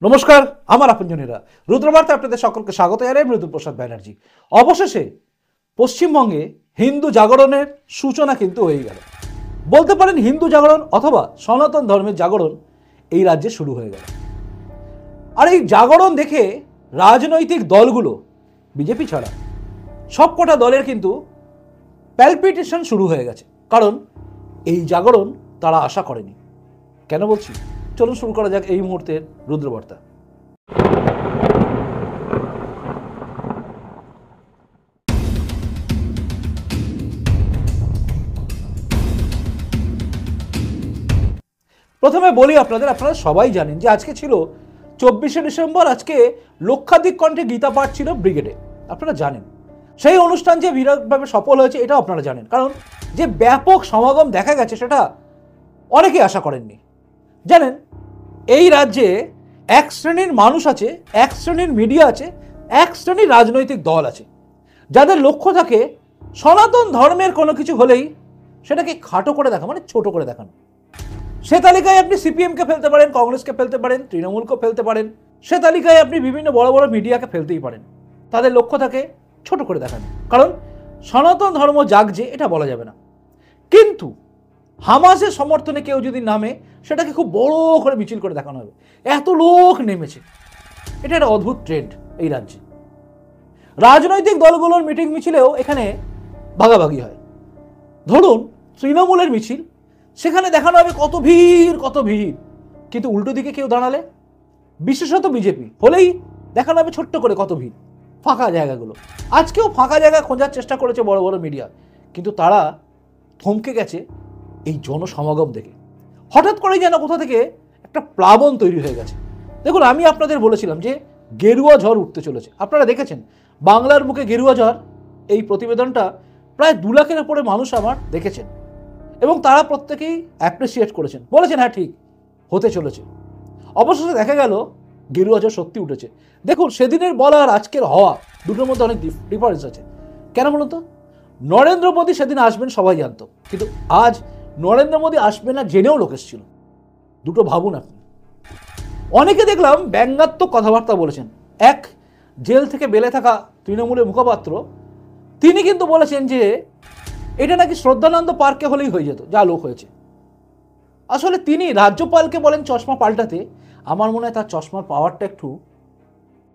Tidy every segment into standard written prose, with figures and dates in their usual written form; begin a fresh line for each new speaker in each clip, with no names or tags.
নমস্কার, আমার আপনজনেরা রুদ্রবার্তা আপনাদের সকলকে স্বাগত জানাই। মৃদুপ্রসাদ ব্যানার্জি। অবশেষে পশ্চিমবঙ্গে হিন্দু জাগরণের সূচনা কিন্তু হয়ে গেল। বলতে পারেন হিন্দু জাগরণ অথবা সনাতন ধর্মের জাগরণ এই রাজ্যে শুরু হয়ে গেল। আর এই জাগরণ দেখে রাজনৈতিক দলগুলো, বিজেপি ছাড়া সবকটা দলের কিন্তু প্যালপিটেশন শুরু হয়ে গেছে। কারণ এই জাগরণ তারা আশা করেনি। কেন বলছি, চলুন শুরু করা যাক এই মুহূর্তের রুদ্রবার্তা। প্রথমে বলি আপনারা সবাই জানেন যে আজকে ছিল 24শে ডিসেম্বর। আজকে লক্ষাধিক কণ্ঠে গীতা পাঠ ছিল ব্রিগেডে। আপনারা জানেন সেই অনুষ্ঠান যে বিরাটভাবে সফল হয়েছে এটাও আপনারা জানেন। কারণ যে ব্যাপক সমাগম দেখা গেছে সেটা অনেকেই আশা করেননি। জানেন এই রাজ্যে এক শ্রেণীর মানুষ আছে, এক শ্রেণীর মিডিয়া আছে, এক শ্রেণীর রাজনৈতিক দল আছে যাদের লক্ষ্য থাকে সনাতন ধর্মের কোনো কিছু হলেই সেটাকে খাটো করে দেখা, মানে ছোট করে দেখানো। সে তালিকায় আপনি সিপিএমকে ফেলতে পারেন, কংগ্রেসকে ফেলতে পারেন, তৃণমূলকে ফেলতে পারেন, সে তালিকায় আপনি বিভিন্ন বড় বড় মিডিয়াকে ফেলতেই পারেন। তাদের লক্ষ্য থাকে ছোট করে দেখানো। কারণ সনাতন ধর্ম জাগছে এটা বলা যাবে না। কিন্তু হামাসের সমর্থনে কেউ যদি নামে সেটাকে খুব বড় করে মিছিল করে দেখানো হবে। এত লোক নেমেছে, এটা একটা অদ্ভুত ট্রেন্ড এই রাজ্যে। রাজনৈতিক দলগুলোর মিটিং মিছিলেও এখানে ভাগাভাগি হয়। ধরুন তৃণমূলের মিছিল, সেখানে দেখানো হবে কত ভিড় কত ভিড়, কিন্তু উল্টো দিকে কেউ দাঁড়ালে, বিশেষত বিজেপি হলেই দেখানো হবে ছোট্ট করে কত ভিড়, ফাঁকা জায়গাগুলো। আজকেও ফাঁকা জায়গা খোঁজার চেষ্টা করেছে বড় বড় মিডিয়া, কিন্তু তারা থমকে গেছে এই জনসমাগম দেখে। হঠাৎ করেই যেন কোথা থেকে একটা প্লাবন তৈরি হয়ে গেছে। দেখুন, আমি আপনাদের বলেছিলাম যে গেরুয়া ঝড় উঠতে চলেছে। আপনারা দেখেছেন বাংলার বুকে গেরুয়া ঝড়, এই প্রতিবেদনটা প্রায় 2 লাখের উপরে মানুষ আমার দেখেছেন এবং তারা প্রত্যেকেই অ্যাপ্রিসিয়েট করেছেন, বলেছেন হ্যাঁ ঠিক হতে চলেছে। অবশেষে দেখা গেল গেরুয়া ঝড় সত্যি উঠেছে। দেখুন, সেদিনের বলা আর আজকের হওয়া দুটোর মধ্যে অনেক ডিফারেন্স আছে। কেন বলুন তো? নরেন্দ্র মোদী সেদিন আসবেন সবাই জানতো, কিন্তু আজ নরেন্দ্র মোদী আসবে না জেনেও লোক এসেছিল। দুটো ভাবুন আপনি। অনেকে দেখলাম ব্যঙ্গাত্মক কথাবার্তা বলেছেন। এক জেল থেকে বেলে থাকা তৃণমূলের মুখপাত্র, তিনি কিন্তু বলেছেন যে এটা নাকি শ্রদ্ধানন্দ পার্কে হলেই হয়ে যেত, যা লোক হয়েছে। আসলে তিনি রাজ্যপালকে বলেন চশমা পাল্টাতে। আমার মনে হয় তার চশমার পাওয়ারটা একটু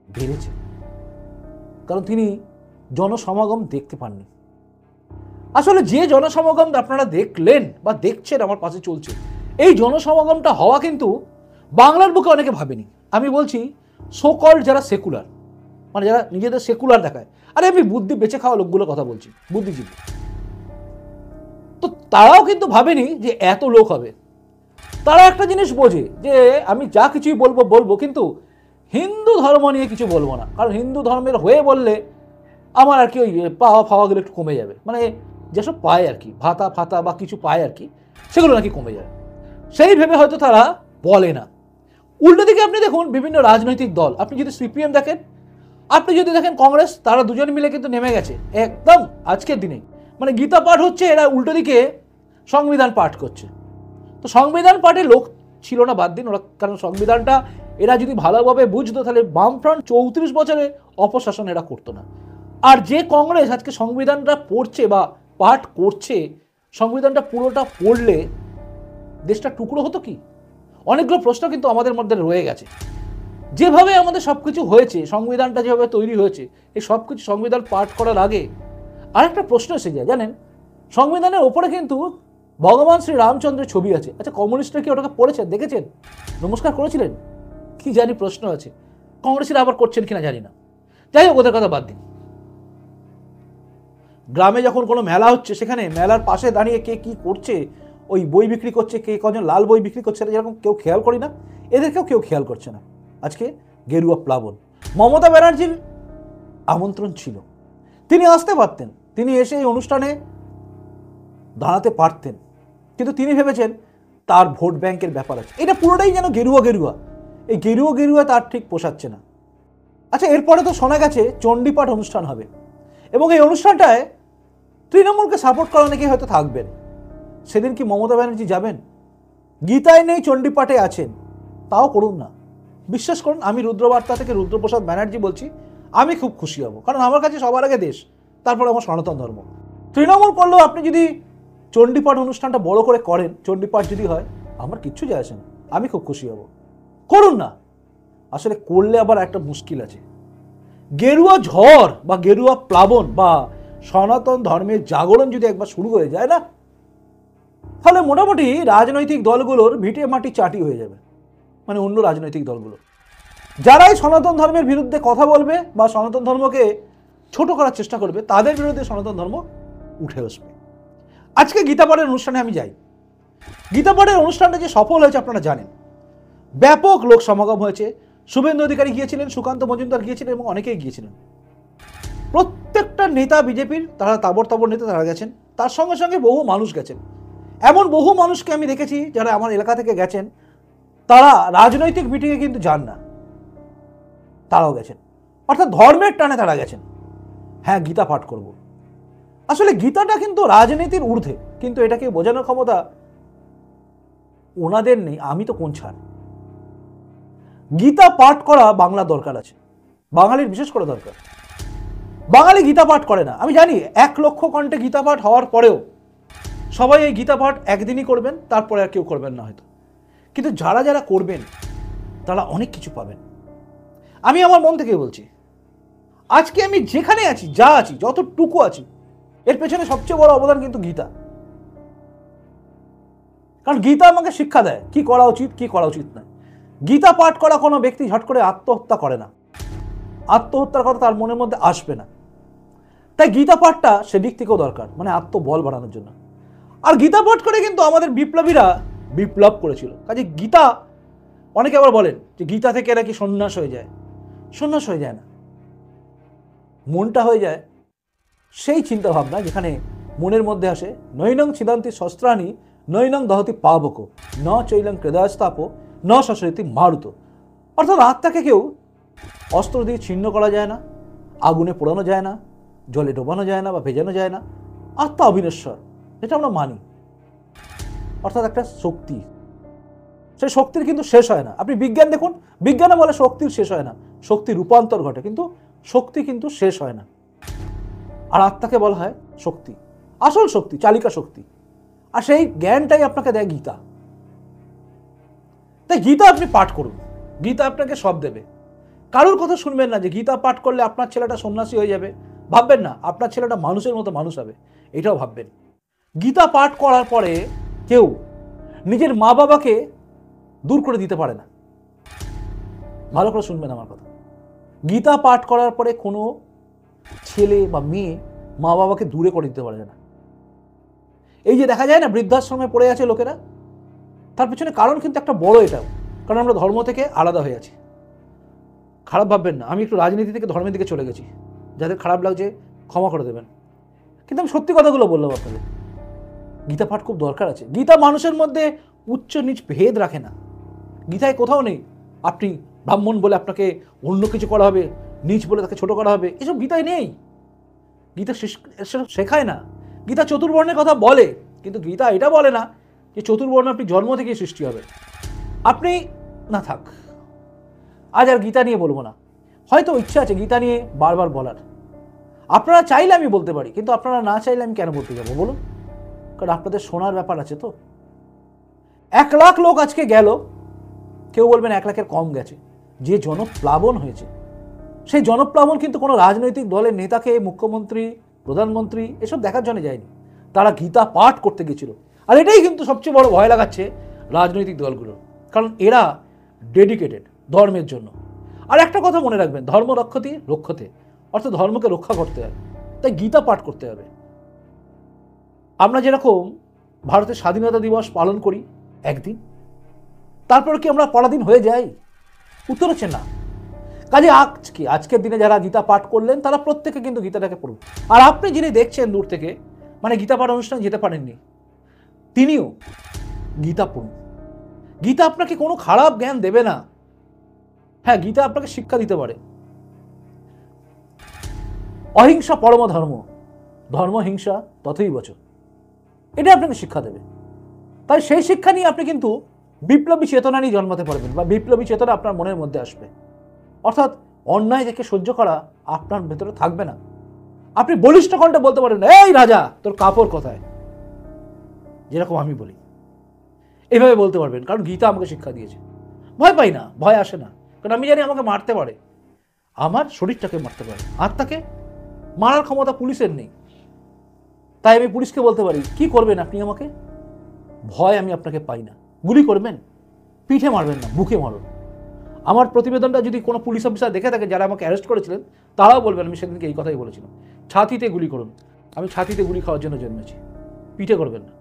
বেড়েছে, কারণ তিনি জনসমাগম দেখতে পাননি। আসলে যে জনসমাগম আপনারা দেখলেন বা দেখছেন, আমার পাশে চলছে, এই জনসমাগমটা হওয়া কিন্তু বাংলার বুকে অনেকে ভাবেনি। আমি বলছি সো কল্ড যারা সেকুলার, মানে যারা নিজেদের সেকুলার দেখায়, আরে আমি বুদ্ধি বেঁচে খাওয়া লোকগুলোর কথা বলছি, বুদ্ধিজীবী, তো তারাও কিন্তু ভাবেনি যে এত লোক হবে। তারা একটা জিনিস বোঝে যে আমি যা কিছুই বলবো কিন্তু হিন্দু ধর্ম নিয়ে কিছু বলবো না, কারণ হিন্দু ধর্মের হয়ে বললে আমার আর কি ওই পাওয়া ফাওয়াগুলো একটু কমে যাবে, মানে যেসব পায় আর কি, ভাতা ফাতা বা কিছু পায় আর কি, সেগুলো নাকি কমে যাবে, সেই ভেবে হয়তো তারা বলে না। উল্টো দিকে আপনি দেখুন বিভিন্ন রাজনৈতিক দল, আপনি যদি সিপিএম দেখেন, আপনি যদি দেখেন কংগ্রেস, তারা দুজন মিলে কিন্তু নেমে গেছে একদম আজকের দিনে। মানে গীতা পাঠ হচ্ছে, এরা উল্টো দিকে সংবিধান পাঠ করছে। তো সংবিধান পাঠে লোক ছিল না, বাদ দিন ওরা, কারণ সংবিধানটা এরা যদি ভালোভাবে বুঝতো তাহলে বামফ্রন্ট 34 বছরে অপশাসন এরা করতো না। আর যে কংগ্রেস আজকে সংবিধানটা পড়ছে বা পাঠ করছে, সংবিধানটা পুরোটা পড়লে দেশটা টুকরো হতো কি? অনেকগুলো প্রশ্ন কিন্তু আমাদের মধ্যে রয়ে গেছে। যেভাবে আমাদের সব কিছু হয়েছে, সংবিধানটা যেভাবে তৈরি হয়েছে, এই সব কিছু সংবিধান পাঠ করার আগে আরেকটা প্রশ্ন এসে যায়। জানেন, সংবিধানের ওপরে কিন্তু ভগবান শ্রী রামচন্দ্রের ছবি আছে। আচ্ছা, কমিউনিস্টরা কি ওটাকে পড়েছেন, দেখেছেন, নমস্কার করেছিলেন? কি জানি, প্রশ্ন আছে। কংগ্রেসীরা আবার করছেন কিনা জানি না। যাই হোক, ওদের কথা বাদ দিন। গ্রামে যখন কোনো মেলা হচ্ছে, সেখানে মেলার পাশে দাঁড়িয়ে কে কি করছে, ওই বই বিক্রি করছে, কে কজন লাল বই বিক্রি করছে, যেরকম কেউ খেয়াল করি না, এদেরকেও কেউ খেয়াল করছে না। আজকে গেরুয়া প্লাবন। মমতা ব্যানার্জির আমন্ত্রণ ছিল, তিনি আসতে পারতেন, তিনি এসে এই অনুষ্ঠানে দাঁড়াতে পারতেন, কিন্তু তিনি ভেবেছেন তার ভোট ব্যাংকের ব্যাপার আছে। এটা পুরোটাই যেন গেরুয়া গেরুয়া, এই গেরুয়া গেরুয়া তার ঠিক পোষাচ্ছে না। আচ্ছা, এরপরে তো শোনা গেছে চণ্ডীপাঠ অনুষ্ঠান হবে এবং এই অনুষ্ঠানটায় তৃণমূলকে সাপোর্ট করা অনেকেই হয়তো থাকবেন। সেদিন কি মমতা ব্যানার্জি যাবেন? গীতায় নেই, চণ্ডীপাঠে আছেন, তাও করুন না। বিশ্বাস করুন, আমি রুদ্রবার্তা থেকে রুদ্রপ্রসাদ ব্যানার্জি বলছি, আমি খুব খুশি হব, কারণ আমার কাছে সবার আগে দেশ, তারপর আমার সনাতন ধর্ম। তৃণমূল করলেও আপনি যদি চণ্ডীপাঠ অনুষ্ঠানটা বড় করে করেন, চণ্ডীপাঠ যদি হয়, আমার কিচ্ছু যায় আসে না, আমি খুব খুশি হব। করুন না, আসলে করলে আবার একটা মুশকিল আছে। গেরুয়া ঝড় বা গেরুয়া প্লাবন বা সনাতন ধর্মের জাগরণ যদি একবার শুরু হয়ে যায় না, তাহলে মোটামুটি রাজনৈতিক দলগুলোর ভিটে মাটি চাটি হয়ে যাবে, মানে অন্য রাজনৈতিক দলগুলো যারাই সনাতন ধর্মের বিরুদ্ধে কথা বলবে বা সনাতন ধর্মকে ছোট করার চেষ্টা করবে, তাদের বিরুদ্ধে সনাতন ধর্ম উঠে আসবে। আজকে গীতাপাঠের অনুষ্ঠানে আমি যাই। গীতাপাঠের অনুষ্ঠানটা যে সফল হয়েছে আপনারা জানেন, ব্যাপক লোক সমাগম হয়েছে। শুভেন্দু অধিকারী গিয়েছিলেন, সুকান্ত মজুমদার গিয়েছিলেন এবং অনেকেই গিয়েছিলেন। প্রত্যেকটা নেতা বিজেপির, তারা তাবড় নেতা তারা গেছেন, তার সঙ্গে সঙ্গে বহু মানুষ গেছেন। এমন বহু মানুষকে আমি দেখেছি যারা আমার এলাকা থেকে গেছেন, তারা রাজনৈতিক মিটিংয়ে কিন্তু যান না, তারাও গেছেন, অর্থাৎ ধর্মের টানে তারা গেছেন। হ্যাঁ, গীতা পাঠ করব। আসলে গীতাটা কিন্তু রাজনীতির ঊর্ধ্বে, কিন্তু এটাকে বোঝানোর ক্ষমতা ওনাদের নেই। আমি তো কোন ছাড়। গীতা পাঠ করা বাংলা দরকার আছে, বাঙালির বিশেষ করে দরকার। বাঙালি গীতা পাঠ করে না, আমি জানি। 1 লক্ষ কণ্ঠে গীতা পাঠ হওয়ার পরেও সবাই এই গীতা পাঠ একদিনই করবেন, তারপরে আর কেউ করবেন না হয়তো। কিন্তু যারা যারা করবেন তারা অনেক কিছু পাবেন। আমি আমার মন থেকে বলছি, আজকে আমি যেখানে আছি, যা আছি, যতটুকু আছি, এর পেছনে সবচেয়ে বড় অবদান কিন্তু গীতা। কারণ গীতা আমাকে শিক্ষা দেয় কি করা উচিত, কি করা উচিত না। গীতা পাঠ করা কোনো ব্যক্তি ঝট করে আত্মহত্যা করে না, আত্মহত্যার কথা তার মনের মধ্যে আসবে না। তাই গীতা পাঠটা সেদিক থেকেও দরকার, মানে আত্মবল বাড়ানোর জন্য। আর গীতা পাঠ করে কিন্তু আমাদের বিপ্লবীরা বিপ্লব করেছিল। কাজে গীতা, অনেকে আবার বলেন যে গীতা থেকে নাকি সন্ন্যাস হয়ে যায়। সন্ন্যাস হয়ে যায় না, মনটা হয়ে যায় সেই চিন্তা ভাবনা যেখানে মনের মধ্যে আসে নৈনং ছিদান্তি শস্ত্রাণি নৈনং দহতি পাবক ন চৈলং ক্রেদাস্তাপ ন শাসয়তি মারুত। অর্থাৎ আত্মাকে কেউ অস্ত্র দিয়ে ছিন্ন করা যায় না, আগুনে পোড়ানো যায় না, জলে ডোবানো যায় না বা ভেজানো যায় না। আত্মা অবিনশ্বর, এটা আমরা মানি। অর্থাৎ একটা শক্তি, সেই শক্তির কিন্তু শেষ হয় না। আপনি বিজ্ঞান দেখুন, বিজ্ঞানে বলে শক্তির শেষ হয় না, শক্তি রূপান্তর ঘটে, কিন্তু শক্তি কিন্তু শেষ হয় না। আর আত্মাকে বলা হয় শক্তি, আসল শক্তি, চালিকা শক্তি। আর সেই জ্ঞানটাই আপনাকে দেয় গীতা। তাই গীতা আপনি পাঠ করুন, গীতা আপনাকে সব দেবে। কারোর কথা শুনবেন না যে গীতা পাঠ করলে আপনার ছেলেটা সন্ন্যাসী হয়ে যাবে, ভাববেন না। আপনার ছেলেটা মানুষের মতো মানুষ হবে, এটাও ভাববেন। গীতা পাঠ করার পরে কেউ নিজের মা বাবাকে দূর করে দিতে পারে না। ভালো করে শুনবেন আমার কথা। গীতা পাঠ করার পরে কোনো ছেলে বা মেয়ে মা বাবাকে দূরে করে দিতে পারে না। এই যে দেখা যায় না বৃদ্ধাশ্রমে পড়ে আছে লোকেরা, তার পেছনে কারণ কিন্তু একটা বড়, এটাও কারণ আমরা ধর্ম থেকে আলাদা হয়ে আছি। খারাপ ভাববেন না, আমি একটু রাজনীতি থেকে ধর্মের দিকে চলে গেছি, যাদের খারাপ লাগছে ক্ষমা করে দেবেন। কিন্তু আমি সত্যি কথাগুলো বললাম আপনাদের। গীতা পাঠ খুব দরকার আছে। গীতা মানুষের মধ্যে উচ্চ নিচ ভেদ রাখে না। গীতায় কোথাও নেই আপনি ব্রাহ্মণ বলে আপনাকে অন্য কিছু করা হবে, নিচ বলে তাকে ছোট করা হবে, এসব গীতায় নেই। গীতা শেখায় না। গীতা চতুর্বর্ণের কথা বলে, কিন্তু গীতা এটা বলে না যে চতুর্বর্ণ আপনি জন্ম থেকেই সৃষ্টি হবে। আপনি না থাক, আজ আর গীতা নিয়ে বলবো না। হয়তো ইচ্ছা আছে গীতা নিয়ে বারবার বলার, আপনারা চাইলে আমি বলতে পারি, কিন্তু আপনারা না চাইলে আমি কেন বলতে যাবো বলুন? কারণ আপনাদের শোনার ব্যাপার আছে তো। 1 লাখ লোক আজকে গেল, কেউ বলবেন 1 লাখের কম গেছে। যে জনপ্লাবন হয়েছে, সেই জনপ্লাবন কিন্তু কোনো রাজনৈতিক দলের নেতাকে, মুখ্যমন্ত্রী, প্রধানমন্ত্রী এসব দেখার জন্য যায়নি, তারা গীতা পাঠ করতে গেছিল। আর এটাই কিন্তু সবচেয়ে বড় ভয় লাগাচ্ছে রাজনৈতিক দলগুলো, কারণ এরা ডেডিকেটেড ধর্মের জন্য। আর একটা কথা মনে রাখবেন, ধর্ম রক্ষতে, অর্থাৎ ধর্মকে রক্ষা করতে হবে, তাই গীতা পাঠ করতে হবে। আমরা যেরকম ভারতের স্বাধীনতা দিবস পালন করি একদিন, তারপর কি আমরা পরাধীন হয়ে যাই? উত্তর হচ্ছে না। কাজে আজকের দিনে যারা গীতা পাঠ করলেন তারা প্রত্যেকে কিন্তু গীতাটাকে পড়ুন। আর আপনি যিনি দেখছেন দূর থেকে, মানে গীতা পাঠ অনুষ্ঠানে যেতে পারেননি, তিনিও গীতা পড়ুন। গীতা আপনাকে কোনো খারাপ জ্ঞান দেবে না। হ্যাঁ, গীতা আপনাকে শিক্ষা দিতে পারে। অহিংসা পরম ধর্ম, ধর্ম হিংসা ততই বচ, এটা আপনাকে শিক্ষা দেবে। তাই সেই শিক্ষা নিয়ে আপনি কিন্তু বিপ্লবী চেতনা নিয়ে জন্মাতে পারবেন বা বিপ্লবী চেতনা আপনার মনের মধ্যে আসবে। অর্থাৎ অন্যায় দেখে সহ্য করা আপনার ভেতরে থাকবে না। আপনি বলিষ্ঠ কণ্ঠে বলতে পারবেন, এই রাজা তোর কাপড় কোথায়, যেরকম আমি বলি এইভাবে বলতে পারবেন, কারণ গীতা আমাকে শিক্ষা দিয়েছে। ভয় পাই না, ভয় আসে না, কারণ আমি জানি আমাকে মারতে পারে, আমার শরীরটাকে মারতে পারে, আত্মাকে মারার ক্ষমতা পুলিশের নেই। তাই আমি পুলিশকে বলতে পারি, কি করবেন আপনি আমাকে, ভয় আমি আপনাকে পাই না। গুলি করবেন, পিঠে মারবেন না, বুকে মারুন। আমার প্রতিবেদনটা যদি কোনো পুলিশ অফিসার দেখে থাকে যারা আমাকে অ্যারেস্ট করেছিলেন, তারাও বলবেন আমি সেদিনকে এই কথাই বলেছিলাম, ছাতিতে গুলি করুন। আমি ছাতিতে গুলি খাওয়ার জন্য জন্মেছি, পিঠে করবেন না।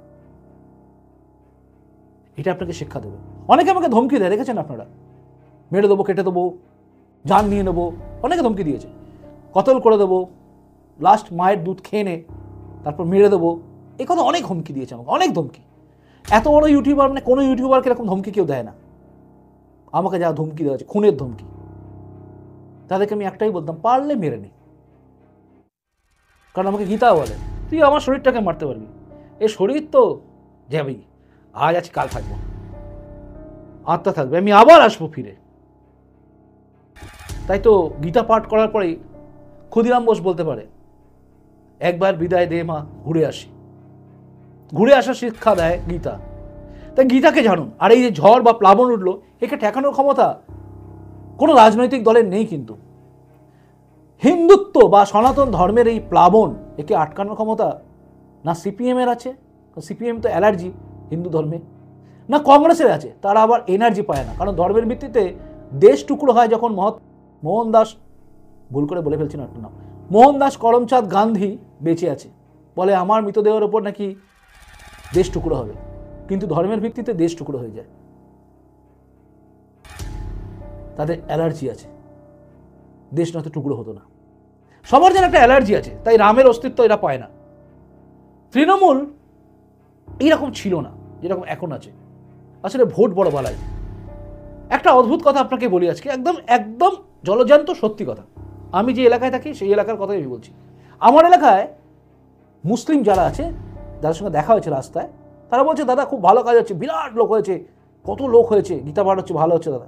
এটা আপনাকে শিক্ষা দেবে। অনেকে আমাকে ধমকি দেয়, দেখেছেন আপনারা, মেরে দেবো, কেটে দেবো, জান নিয়ে নেবো, অনেকে ধমকি দিয়েছে, কতল করে দেবো, লাস্ট মায়ের দুধ খেয়ে নে, তারপর মেরে দেবো, এই কথা অনেক ধমকি দিয়েছে আমাকে, অনেক ধমকি। এত বড় ইউটিউবার, মানে কোনো ইউটিউবারকে এরকম ধমকি কেউ দেয় না। আমাকে যা ধমকি দেওয়া হচ্ছে, খুনের ধমকি, তাদেরকে আমি একটাই বলতাম, পারলে মেরে নে। কারণ আমাকে গীতা বলে, তুই আমার শরীরটাকে মারতে পারবি, এই শরীর তো যাবেই, আজ আছি কাল থাকবো, আত্মা থাকবে, আমি আবার আসবো ফিরে। তাই তো গীতা পাঠ করার পরেই ক্ষুদিরাম বোস বলতে পারে, একবার বিদায় দে মা, ঘুরে আসি। ঘুরে আসার শিক্ষা দেয় গীতা। তাই গীতাকে জানুন। আর এই যে ঝড় বা প্লাবন উঠলো, একে ঠেকানোর ক্ষমতা কোনো রাজনৈতিক দলের নেই। কিন্তু হিন্দুত্ব বা সনাতন ধর্মের এই প্লাবন, একে আটকানোর ক্ষমতা না সিপিএমের আছে, সিপিএম তো অ্যালার্জি হিন্দু ধর্মে, না কংগ্রেসের আছে, তারা আবার এনার্জি পায় না। কারণ ধর্মের ভিত্তিতে দেশ টুকরো হয় যখন মোহনদাস, ভুল করে বলে ফেলছি না আপনার নাম, মোহনদাস করমচাঁদ গান্ধী বেঁচে আছে, বলে আমার মৃতদেহের ওপর নাকি দেশ টুকরো হবে, কিন্তু ধর্মের ভিত্তিতে দেশ টুকরো হয়ে যায়। তাদের অ্যালার্জি আছে, দেশ নয়তো টুকরো হতো না। সবার যেন একটা অ্যালার্জি আছে, তাই রামের অস্তিত্ব এরা পায় না। তৃণমূল এইরকম ছিল না যেরকম এখন আছে। আসলে ভোট বড় বালাই। একটা অদ্ভুত কথা আপনাকে বলি আজকে, একদম একদম জলজান্ত সত্যি কথা। আমি যে এলাকায় থাকি সেই এলাকার কথাই আমি বলছি। আমার এলাকায় মুসলিম যারা আছে, যাদের সঙ্গে দেখা হয়েছে রাস্তায়, তারা বলছে দাদা খুব ভালো কাজ হচ্ছে, বিরাট লোক হয়েছে, কত লোক হয়েছে, গীতা পাঠ হচ্ছে, ভালো হচ্ছে দাদা।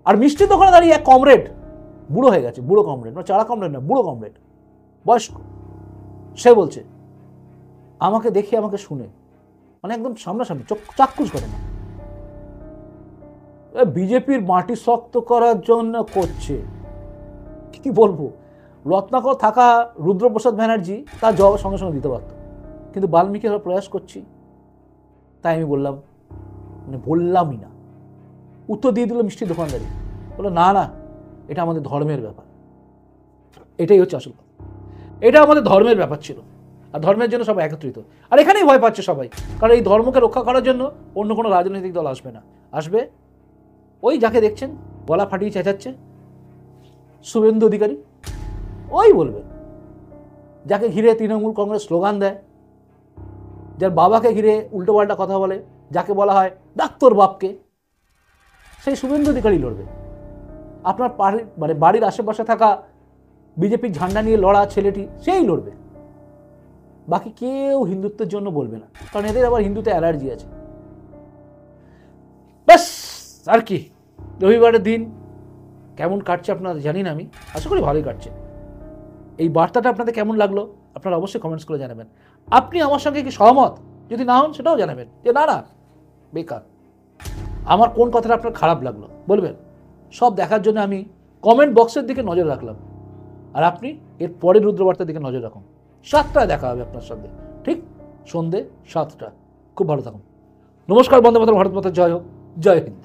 আর মিষ্টির দোকানে দাঁড়িয়ে এক কমরেড, বুড়ো হয়ে গেছে, বুড়ো কমরেড, মানে চারা কমরেড না, বুড়ো কমরেড, বয়স্ক, সে বলছে আমাকে দেখে, আমাকে শুনে, মানে একদম সামনাসামনি, চাক্ষুষ ঘটনা, বিজেপির মাটি শক্ত করার জন্য করছে। কি বলবো, রত্নাকর থাকা রুদ্রপ্রসাদ ব্যানার্জি তার জবাব সঙ্গে সঙ্গে দিতে পারত, কিন্তু বাল্মীকি আমরা প্রয়াস করছি, তাই আমি বললাম, মানে বললামই না, উত্তর দিয়ে দিল মিষ্টির দোকানদারি, বললো না না, এটা আমাদের ধর্মের ব্যাপার। এটাই হচ্ছে আসল কথা, এটা আমাদের ধর্মের ব্যাপার ছিল, আর ধর্মের জন্য সবাই একত্রিত। আর এখানেই ভয় পাচ্ছে সবাই, কারণ এই ধর্মকে রক্ষা করার জন্য অন্য কোনো রাজনৈতিক দল আসবে না। আসবে ওই যাকে দেখছেন গলা ফাটিয়ে চেঁচাচ্ছে, শুভেন্দু অধিকারী, ওই বলবে, যাকে ঘিরে তৃণমূল কংগ্রেস স্লোগান দেয়, যার বাবাকে ঘিরে উল্টোপাল্টা কথা বলে, যাকে বলা হয় ডাক্তার বাপকে, সেই শুভেন্দু অধিকারী লড়বে। আপনার বাড়ির আশেপাশে থাকা বিজেপির ঝান্ডা নিয়ে লড়া ছেলেটি, সেই লড়বে। বাকি কেউ হিন্দুত্বের জন্য বলবে না, কারণ এদের আবার হিন্দুতে অ্যালার্জি আছে। ব্যাস, আর কি। রবিবারের দিন কেমন কাটছে আপনারা জানি না, আমি আশা করি ভালোই কাটছে। এই বার্তাটা আপনাদের কেমন লাগলো আপনারা অবশ্যই কমেন্টস করে জানাবেন। আপনি আমার সঙ্গে কি সহমত, যদি না হন সেটাও জানাবেন, যে না না বেকার, আমার কোন কথাটা আপনার খারাপ লাগলো বলবেন। সব দেখার জন্য আমি কমেন্ট বক্সের দিকে নজর রাখলাম, আর আপনি এর পরের রুদ্রবার্তার দিকে নজর রাখুন। 7টায় দেখা হবে আপনার সঙ্গে, ঠিক সন্ধ্যে 7টা। খুব ভালো থাকুন। নমস্কার, বন্দে মাতরম, ভারত মাতা জয় হোক, জয় হিন্দ।